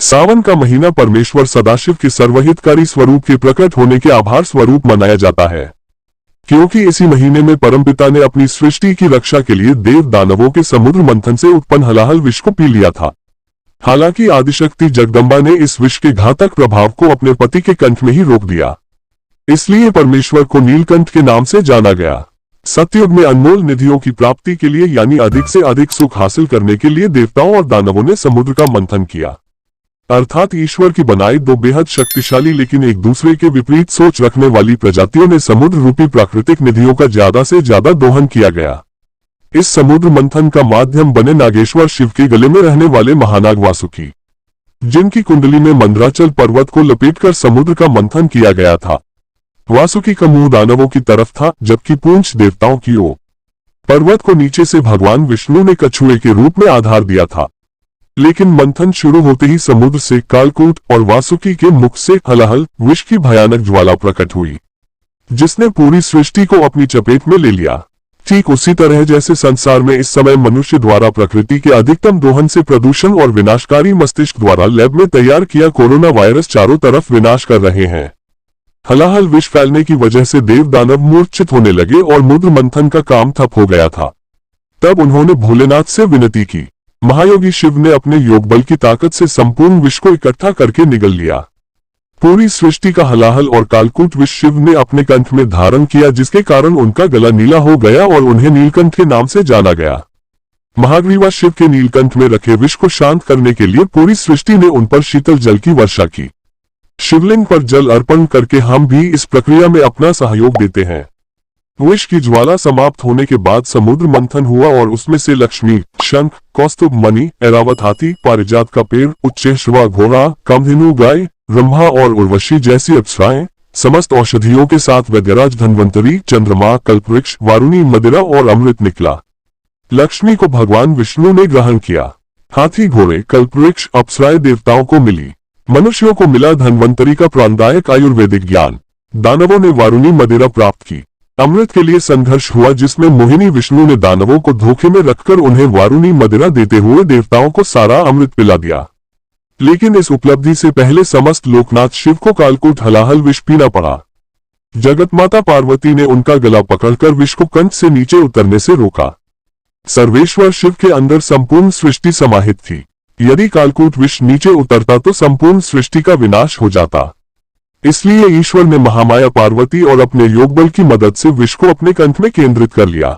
सावन का महीना परमेश्वर सदाशिव के सर्वहितकारी स्वरूप के प्रकट होने के आभार स्वरूप मनाया जाता है, क्योंकि इसी महीने में परमपिता ने अपनी सृष्टि की रक्षा के लिए देव दानवों के समुद्र मंथन से उत्पन्न हलाहल विष को पी लिया था। हालांकि आदिशक्ति जगदम्बा ने इस विष के घातक प्रभाव को अपने पति के कंठ में ही रोक दिया, इसलिए परमेश्वर को नीलकंठ के नाम से जाना गया। सतयुग में अनमोल निधियों की प्राप्ति के लिए यानी अधिक से अधिक सुख हासिल करने के लिए देवताओं और दानवों ने समुद्र का मंथन किया, अर्थात ईश्वर की बनाई दो बेहद शक्तिशाली लेकिन एक दूसरे के विपरीत सोच रखने वाली प्रजातियों ने समुद्र रूपी प्राकृतिक निधियों का ज्यादा से ज्यादा दोहन किया गया। इस समुद्र मंथन का माध्यम बने नागेश्वर शिव के गले में रहने वाले महानाग वासुकी, जिनकी कुंडली में मंदराचल पर्वत को लपेटकर समुद्र का मंथन किया गया था। वासुकी का मुंह दानवों की तरफ था जबकि पूंछ देवताओं की ओर। पर्वत को नीचे से भगवान विष्णु ने कछुए के रूप में आधार दिया था, लेकिन मंथन शुरू होते ही समुद्र से कालकूट और वासुकी के मुख से हलाहल विष की भयानक ज्वाला प्रकट हुई, जिसने पूरी सृष्टि को अपनी चपेट में ले लिया। ठीक उसी तरह जैसे संसार में इस समय मनुष्य द्वारा प्रकृति के अधिकतम दोहन से प्रदूषण और विनाशकारी मस्तिष्क द्वारा लैब में तैयार किया कोरोना वायरस चारों तरफ विनाश कर रहे हैं। हलाहल विष फैलने की वजह से देव दानव मूर्छित होने लगे और मुद्र मंथन का काम ठप हो गया था। तब उन्होंने भोलेनाथ से विनती की। महायोगी शिव ने अपने योग बल की ताकत से संपूर्ण विष को इकट्ठा करके निगल लिया। पूरी सृष्टि का हलाहल और कालकूट विष शिव ने अपने कंठ में धारण किया, जिसके कारण उनका गला नीला हो गया और उन्हें नीलकंठ के नाम से जाना गया। महाग्रीवा शिव के नीलकंठ में रखे विष को शांत करने के लिए पूरी सृष्टि ने उन पर शीतल जल की वर्षा की। शिवलिंग पर जल अर्पण करके हम भी इस प्रक्रिया में अपना सहयोग देते हैं। विष की ज्वाला समाप्त होने के बाद समुद्र मंथन हुआ और उसमें से लक्ष्मी, शंख, कौस्तुभ मणि, ऐरावत हाथी, पारिजात का पेड़, उच्चैश्रवा घोड़ा, कामधेनु गाय, ब्रह्मा और उर्वशी जैसी अप्सराएं, समस्त औषधियों के साथ वैद्यराज धन्वंतरी, चंद्रमा, कल्पवृक्ष, वारुणी, मदिरा और अमृत निकला। लक्ष्मी को भगवान विष्णु ने ग्रहण किया। हाथी, घोड़े, कल्पवृक्ष, अप्सराएं देवताओं को मिली। मनुष्यों को मिला धन्वंतरी का प्राणदायक आयुर्वेदिक ज्ञान। दानवों ने वारुणी मदिरा प्राप्त की। अमृत के लिए संघर्ष हुआ, जिसमें मोहिनी विष्णु ने दानवों को धोखे में रखकर उन्हें वारुणी मदिरा देते हुए देवताओं को सारा अमृत पिला दिया। लेकिन इस उपलब्धि से पहले समस्त लोकनाथ शिव को कालकूट हलाहल विष पीना पड़ा। जगत माता पार्वती ने उनका गला पकड़कर विष को कंठ से नीचे उतरने से रोका। सर्वेश्वर शिव के अंदर संपूर्ण सृष्टि समाहित थी। यदि कालकूट विष नीचे उतरता तो संपूर्ण सृष्टि का विनाश हो जाता। इसलिए ईश्वर ने महामाया पार्वती और अपने योगबल की मदद से विष को अपने कंठ में केंद्रित कर लिया।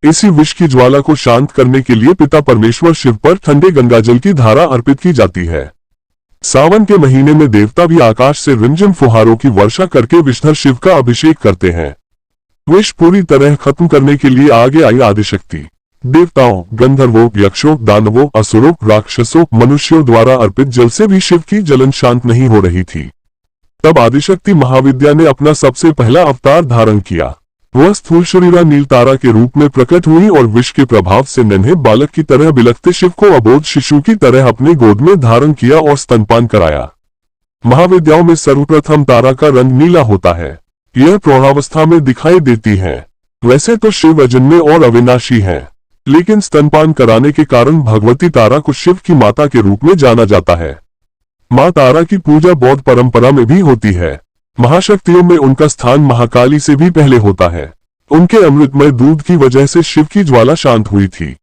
इसी विष की ज्वाला को शांत करने के लिए पिता परमेश्वर शिव पर ठंडे गंगाजल की धारा अर्पित की जाती है। सावन के महीने में देवता भी आकाश से रिमझिम फुहारों की वर्षा करके विषधर शिव का अभिषेक करते हैं। विष पूरी तरह खत्म करने के लिए आगे आई आदिशक्ति देवताओं, गंधर्वों, यक्षों, दानवों, असुरों, राक्षसों, मनुष्यों द्वारा अर्पित जल से भी शिव की जलन शांत नहीं हो रही थी। तब आदिशक्ति महाविद्या ने अपना सबसे पहला अवतार धारण किया। वह स्थूल शरीरा नील तारा के रूप में प्रकट हुई और विष के प्रभाव से नन्हे बालक की तरह बिलखते शिव को अबोध शिशु की तरह अपने गोद में धारण किया और स्तनपान कराया। महाविद्याओं में सर्वप्रथम तारा का रंग नीला होता है। यह प्रौढ़ावस्था में दिखाई देती है। वैसे तो शिव अजन्मे और अविनाशी हैं, लेकिन स्तनपान कराने के कारण भगवती तारा को शिव की माता के रूप में जाना जाता है। माँ तारा की पूजा बौद्ध परंपरा में भी होती है। महाशक्तियों में उनका स्थान महाकाली से भी पहले होता है। उनके अमृतमय दूध की वजह से शिव की ज्वाला शांत हुई थी।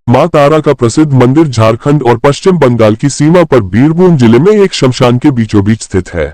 माँ तारा का प्रसिद्ध मंदिर झारखंड और पश्चिम बंगाल की सीमा पर बीरभूम जिले में एक शमशान के बीचों बीच स्थित है।